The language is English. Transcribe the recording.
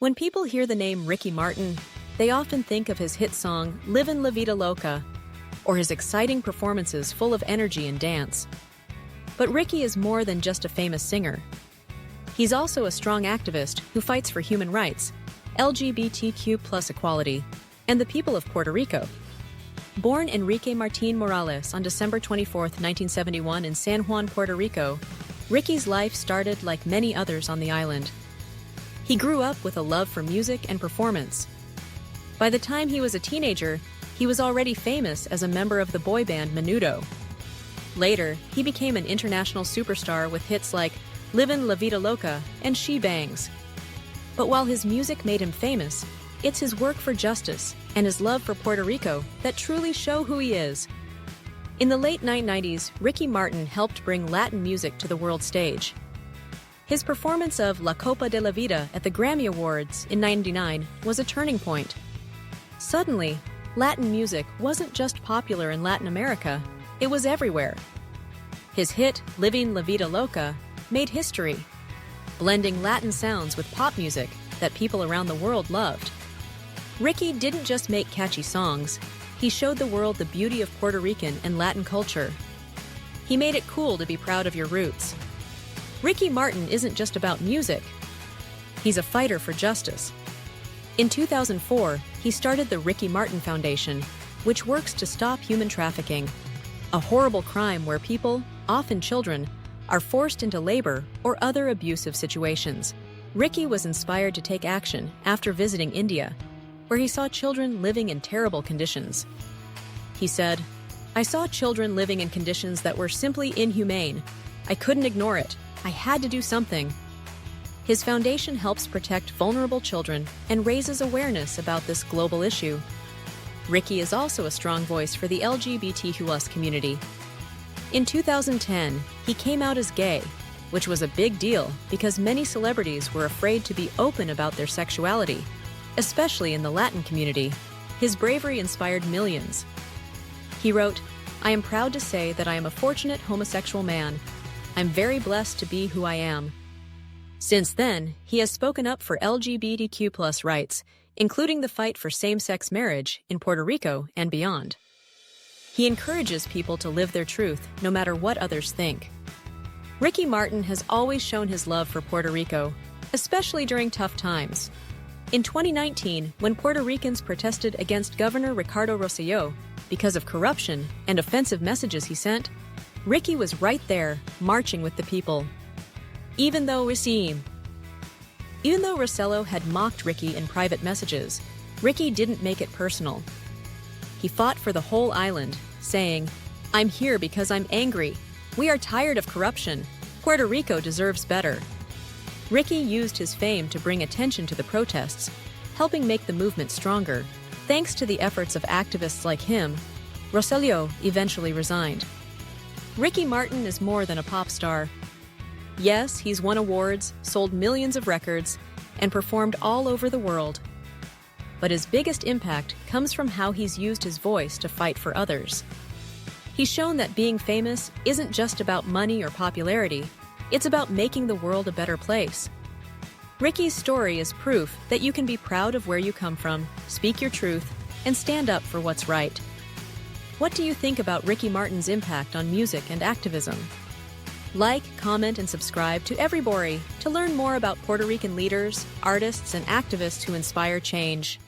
When people hear the name Ricky Martin, they often think of his hit song Livin La Vida Loca, or his exciting performances full of energy and dance. But Ricky is more than just a famous singer. He's also a strong activist who fights for human rights, LGBTQ+ equality, and the people of Puerto Rico. Born Enrique Martín Morales on December 24, 1971 in San Juan, Puerto Rico, Ricky's life started like many others on the island. He grew up with a love for music and performance. By the time he was a teenager, he was already famous as a member of the boy band Menudo. Later, he became an international superstar with hits like Livin La Vida Loca and She Bangs. But while his music made him famous, it's his work for justice and his love for Puerto Rico that truly show who he is. In the late 1990s, Ricky Martin helped bring Latin music to the world stage. His performance of La Copa de la Vida at the Grammy Awards in '99 was a turning point. Suddenly, Latin music wasn't just popular in Latin America, it was everywhere. His hit, Livin La Vida Loca, made history, blending Latin sounds with pop music that people around the world loved. Ricky didn't just make catchy songs, he showed the world the beauty of Puerto Rican and Latin culture. He made it cool to be proud of your roots. Ricky Martin isn't just about music. He's a fighter for justice. In 2004, he started the Ricky Martin Foundation, which works to stop human trafficking, a horrible crime where people, often children, are forced into labor or other abusive situations. Ricky was inspired to take action after visiting India, where he saw children living in terrible conditions. He said, "I saw children living in conditions that were simply inhumane. I couldn't ignore it. I had to do something." His foundation helps protect vulnerable children and raises awareness about this global issue. Ricky is also a strong voice for the LGBTQ+ community. In 2010, he came out as gay, which was a big deal because many celebrities were afraid to be open about their sexuality, especially in the Latin community. His bravery inspired millions. He wrote, "I am proud to say that I am a fortunate homosexual man. I'm very blessed to be who I am." Since then, he has spoken up for LGBTQ+ rights, including the fight for same-sex marriage in Puerto Rico and beyond. He encourages people to live their truth, no matter what others think. Ricky Martin has always shown his love for Puerto Rico, especially during tough times. In 2019, when Puerto Ricans protested against Governor Ricardo Rosselló because of corruption and offensive messages he sent, Ricky was right there, marching with the people. Even though Rosselló had mocked Ricky in private messages, Ricky didn't make it personal. He fought for the whole island, saying, "I'm here because I'm angry. We are tired of corruption. Puerto Rico deserves better." Ricky used his fame to bring attention to the protests, helping make the movement stronger. Thanks to the efforts of activists like him, Rosselló eventually resigned. Ricky Martin is more than a pop star. Yes, he's won awards, sold millions of records, and performed all over the world. But his biggest impact comes from how he's used his voice to fight for others. He's shown that being famous isn't just about money or popularity, it's about making the world a better place. Ricky's story is proof that you can be proud of where you come from, speak your truth, and stand up for what's right. What do you think about Ricky Martin's impact on music and activism? Like, comment, and subscribe to Bori to learn more about Puerto Rican leaders, artists, and activists who inspire change.